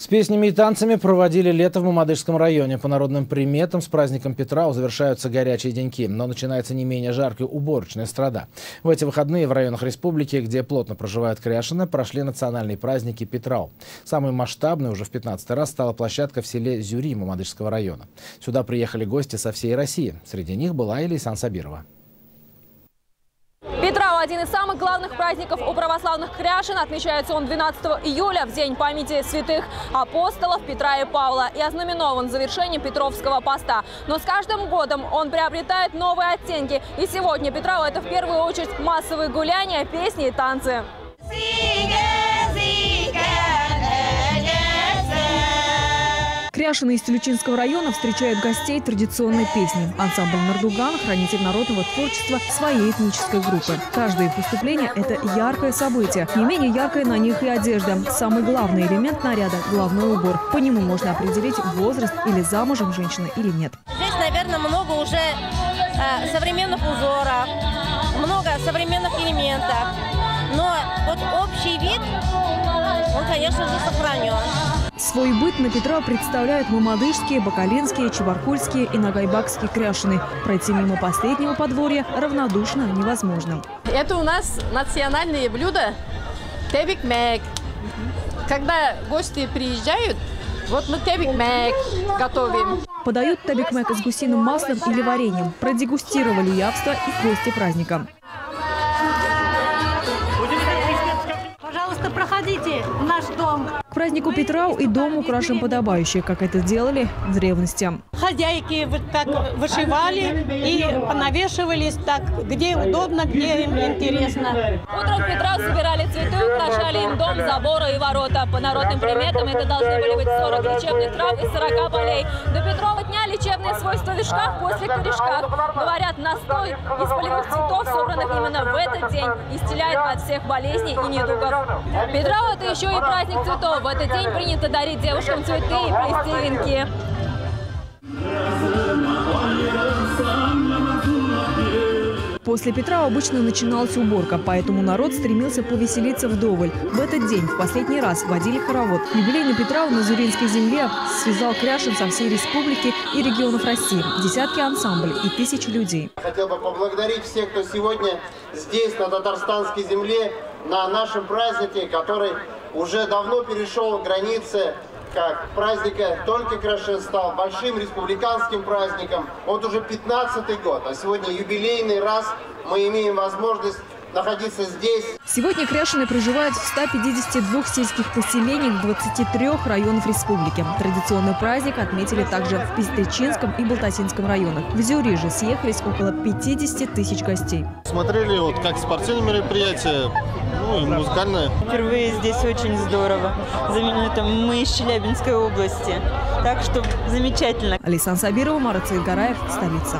С песнями и танцами проводили лето в Мамадышском районе. По народным приметам с праздником Петрау завершаются горячие деньки, но начинается не менее жаркая уборочная страда. В эти выходные в районах республики, где плотно проживают кряшины, прошли национальные праздники Петрау. Самой масштабной уже в 15-й раз стала площадка в селе Зюри Мамадышского района. Сюда приехали гости со всей России. Среди них была и Лейсан Сабирова. Петрау – один из самых главных праздников у православных кряшин. Отмечается он 12 июля, в день памяти святых апостолов Петра и Павла, и ознаменован завершением Петровского поста. Но с каждым годом он приобретает новые оттенки. И сегодня Петрау – это в первую очередь массовые гуляния, песни и танцы. Кряшины из Тюльчинского района встречают гостей традиционной песней. Ансамбль «Нардуган» – хранитель народного творчества своей этнической группы. Каждое их выступление – это яркое событие. Не менее яркая на них и одежда. Самый главный элемент наряда – головной убор. По нему можно определить возраст или замужем женщина или нет. Здесь, наверное, много уже современных узоров, много современных элементов. Но вот общий вид, он, конечно же, сохранен. Свой быт на Петрау представляют мамадышские, бакалинские, чебаркульские и нагайбакские кряшины. Пройти мимо последнего подворья равнодушно невозможно. Это у нас национальные блюда тебик-мек. Когда гости приезжают, вот мы тебик-мек готовим. Подают тебик-мек с гусиным маслом или вареньем. Продегустировали явства и гости праздника. Пожалуйста, проходите в наш дом. К празднику Петрау и дом украшен подобающе, как это делали в древности. Хозяйки вот так вышивали и понавешивались так, где удобно, где им интересно. Утром в Петрау собирали цветы, украшали им дом, заборы и ворота. По народным приметам это должны были быть 40 лечебных трав и 40 полей. До Петрова дня лечебные свойства в вишках после корешках. Говорят, настой из полевых цветов, собранных именно в этот день, исцеляет от всех болезней и недугов. Петрау – это еще и праздник цветов. В этот день принято дарить девушкам цветы и плести венки. После Петрау обычно начиналась уборка, поэтому народ стремился повеселиться вдоволь. В этот день в последний раз водили хоровод. Юбилейный Петрау на Зюринской земле связал кряшин со всей республики и регионов России. Десятки ансамблей и тысячи людей. Хотел бы поблагодарить всех, кто сегодня здесь, на татарстанской земле, на нашем празднике, который уже давно перешел границы как праздника только кряшин, стал большим республиканским праздником. Вот уже 15-й год, а сегодня юбилейный раз мы имеем возможность находиться здесь. Сегодня кряшины проживают в 152 сельских поселениях 23 районов республики. Традиционный праздник отметили также в Пестричинском и Балтасинском районах. В Зюри же съехались около 50 тысяч гостей. Смотрели вот как спортивные мероприятия, ну и музыкальное. Впервые здесь очень здорово. Мы из Челябинской области. Так что замечательно. Лейсан Сабирова, Марат Саидгараев, столица.